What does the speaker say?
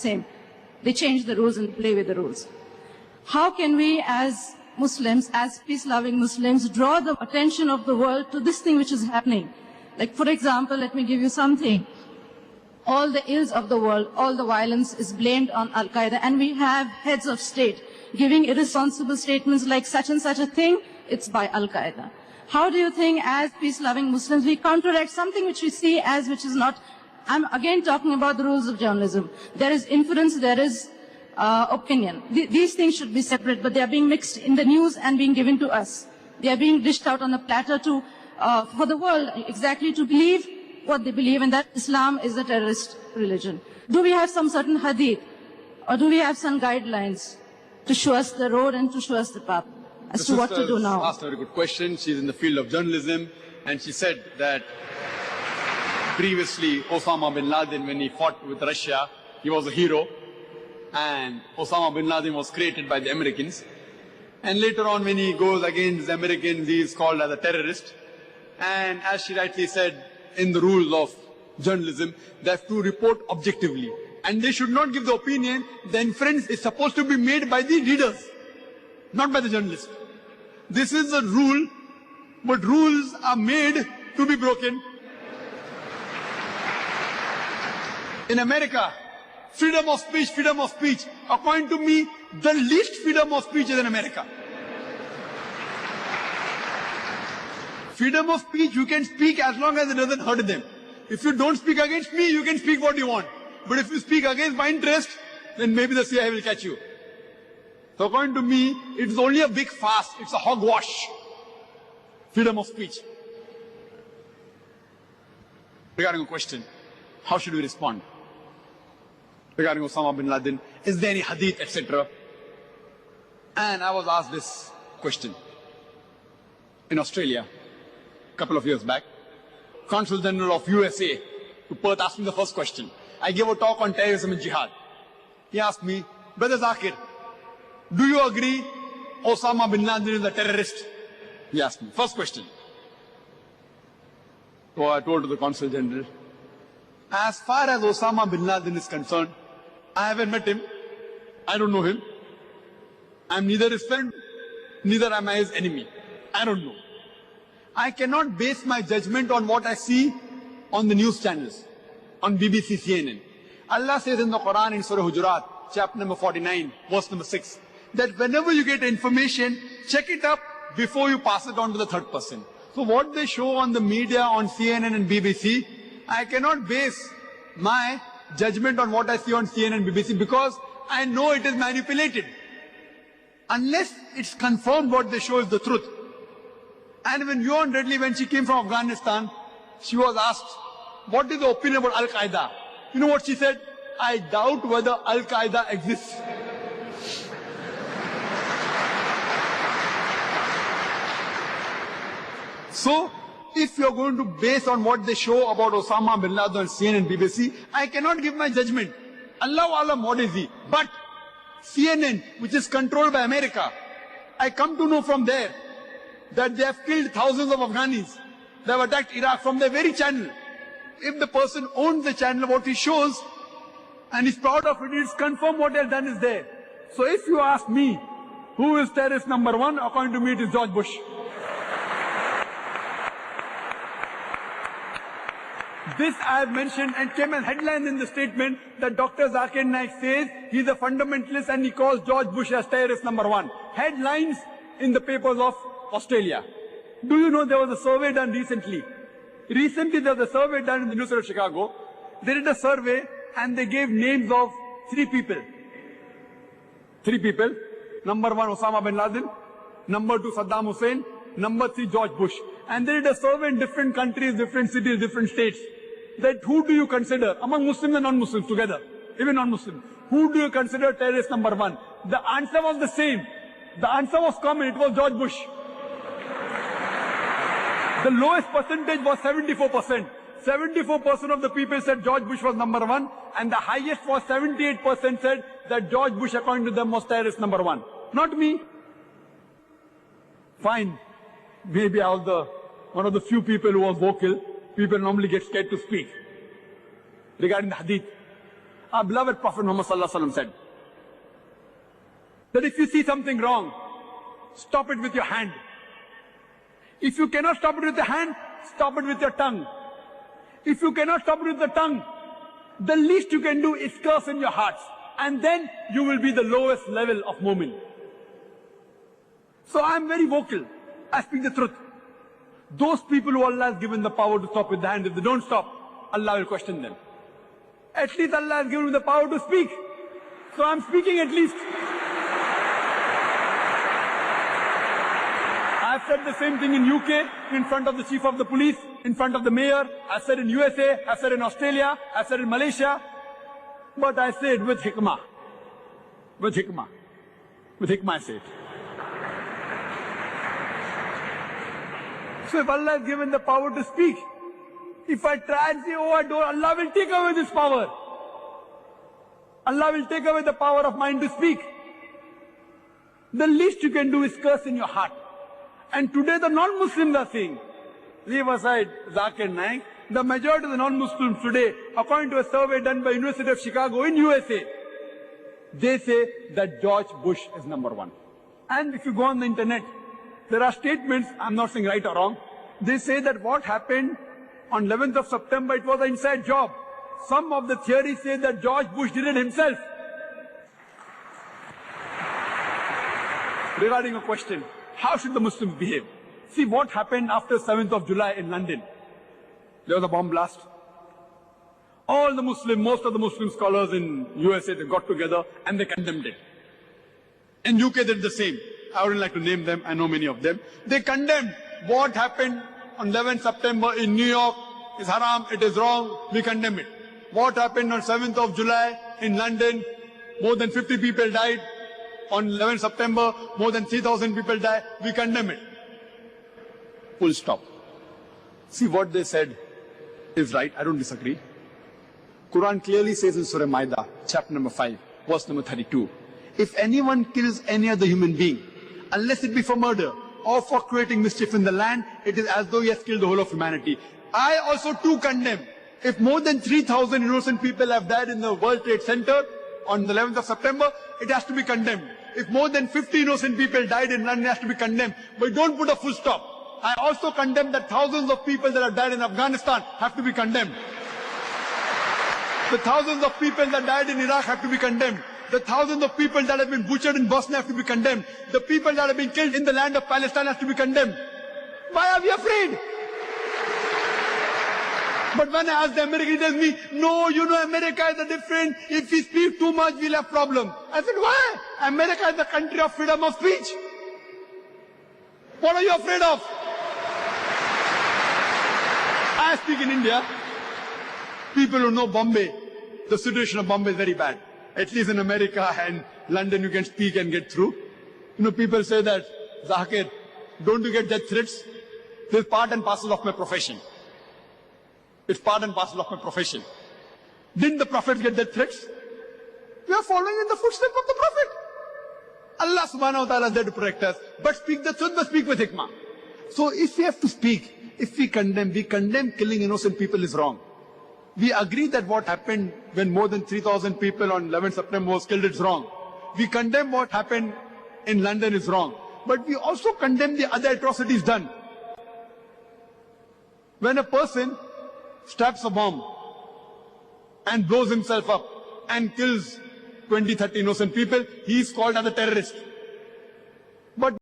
same. They change the rules and play with the rules. How can we as Muslims, as peace-loving Muslims, draw the attention of the world to this thing which is happening? Like, for example, let me give you something. All the ills of the world, all the violence is blamed on Alqaeda, and we have heads of state giving irresponsible statements like such and such a thing, it's by Alqaeda. How do you think, as peace-loving Muslims, we counteract something which we see as which is not? I'm again talking about the rules of journalism. There is inference, there is opinion. These things should be separate, but they are being mixed in the news and being given to us. They are being dished out on a platter to for the world exactly to believe what they believe, and that Islam is a terrorist religion. Do we have some certain hadith, or do we have some guidelines to show us the road and to show us the path as to what to do now? Asked a very good question. She's in the field of journalism, and she said that previously Osama bin Laden, when he fought with Russia, he was a hero, and Osama bin Laden was created by the Americans. And later on, when he goes against the Americans, he is called as a terrorist. And as she rightly said, in the rules of journalism, they have to report objectively. And they should not give the opinion. The inference is supposed to be made by the readers, not by the journalist. This is a rule, but rules are made to be broken. In America, freedom of speech, freedom of speech. According to me, the least freedom of speech is in America. Freedom of speech, you can speak as long as it doesn't hurt them. If you don't speak against me, you can speak what you want. But if you speak against my interest, then maybe the CIA will catch you. So according to me, it's only a big fast. It's a hogwash. Freedom of speech. Regarding a question, how should we respond? Regarding Osama bin Laden, is there any hadith, etc.? And I was asked this question in Australia a couple of years back. Consul General of USA to Perth asked me the first question. I gave a talk on terrorism and jihad. He asked me, Brother Zakir, do you agree Osama bin Laden is a terrorist? He asked me. First question. So I told to the Consul General, as far as Osama bin Laden is concerned, I haven't met him. I don't know him. I'm neither his friend, neither am I his enemy. I don't know. I cannot base my judgment on what I see on the news channels, on BBC, CNN. Allah says in the Quran in Surah Hujurat, chapter number 49, verse number 6, that whenever you get information, check it up before you pass it on to the third person. So what they show on the media, on CNN and BBC, I cannot base my judgment on what I see on CNN and BBC because I know it is manipulated. Unless it's confirmed what they show is the truth. And when Yuan Redley, when she came from Afghanistan, she was asked, what is the opinion about Al-Qaeda? You know what she said? I doubt whether Al-Qaeda exists. So, if you're going to base on what they show about Osama bin Laden on CNN and BBC, I cannot give my judgment. Allahu Alam, what is he? But CNN, which is controlled by America, I come to know from there that they have killed thousands of Afghanis. They have attacked Iraq from their very channel. If the person owns the channel, what he shows, and is proud of it, it's confirmed what they have done is there. So if you ask me, who is terrorist number one, according to me it is George Bush. This I have mentioned and came as headline in the statement that Dr. Zakir Naik says he's a fundamentalist and he calls George Bush as terrorist number one. Headlines in the papers of Australia. Do you know there was a survey done recently? Recently there was a survey done in the University of Chicago. They did a survey and they gave names of three people. Three people. Number one, Osama bin Laden. Number two, Saddam Hussein. Number three, George Bush. And they did a survey in different countries, different cities, different states. That who do you consider, among Muslims and non-Muslims together, even non-Muslims, who do you consider terrorist number one? The answer was the same. The answer was common, it was George Bush. The lowest percentage was 74%. 74% of the people said George Bush was number one, and the highest was 78% said that George Bush, according to them, was terrorist number one. Not me. Fine. Maybe I was one of the few people who was vocal. People normally get scared to speak. Regarding the hadith, Our beloved Prophet Muhammad sallallahu alaihi wasallam said that if you see something wrong, stop it with your hand. If you cannot stop it with the hand, stop it with your tongue. If you cannot stop it with the tongue, the least you can do is curse in your hearts. And then you will be the lowest level of mu'min. So I am very vocal. I speak the truth. Those people who Allah has given the power to stop with the hand, if they don't stop, Allah will question them. At least Allah has given me the power to speak. So I am speaking at least. I have said the same thing in UK, in front of the chief of the police, in front of the mayor. I said in USA, I said in Australia, I said in Malaysia. But I say it with hikmah. With hikmah. With hikmah I say it. So if Allah has given the power to speak, if I try and say, oh I don't, Allah will take away this power. Allah will take away the power of mine to speak. The least you can do is curse in your heart. And today the non-Muslims are saying, leave aside Zakir Naik, the majority of the non-Muslims today, according to a survey done by University of Chicago in USA, they say that George Bush is number one. And if you go on the internet, there are statements, I'm not saying right or wrong, they say that what happened on 11th of September, it was an inside job. Some of the theories say that George Bush did it himself. Regarding a question, how should the Muslims behave? See what happened after 7th of July in London. There was a bomb blast. All the most of the Muslim scholars in USA, they got together and they condemned it. In UK, they did the same. I wouldn't like to name them, I know many of them. They condemned what happened on 11th September in New York. It's haram, it is wrong, we condemn it. What happened on 7th of July in London, more than 50 people died. On 11th September, more than 3,000 people died, we condemn it. Full stop. See what they said is right, I don't disagree. Quran clearly says in Surah Maida, chapter number 5, verse number 32, if anyone kills any other human being, unless it be for murder or for creating mischief in the land, it is as though he has killed the whole of humanity. I also too condemn. If more than 3,000 innocent people have died in the World Trade Center on the 11th of September, it has to be condemned. If more than 50 innocent people died in London, it has to be condemned. But don't put a full stop. I also condemn that thousands of people that have died in Afghanistan have to be condemned. The thousands of people that died in Iraq have to be condemned. The thousands of people that have been butchered in Bosnia have to be condemned. The people that have been killed in the land of Palestine have to be condemned. Why are we afraid? But when I ask the American, he tells me, no, you know, America is different. If we speak too much, we'll have problem. I said, why? America is the country of freedom of speech. What are you afraid of? I speak in India. People who know Bombay, the situation of Bombay is very bad. At least in America and London, you can speak and get through. You know, people say that, Zakir, don't you get death threats? This is part and parcel of my profession. It's part and parcel of my profession. Didn't the prophets get death threats? We are following in the footsteps of the prophet. Allah subhanahu wa ta'ala is there to protect us. But speak the truth, but speak with hikmah. So if we have to speak, if we condemn killing innocent people is wrong. We agree that what happened when more than 3,000 people on 11th September was killed is wrong. We condemn what happened in London is wrong. But we also condemn the other atrocities done. When a person straps a bomb and blows himself up and kills 20, 30 innocent people, he is called as a terrorist. But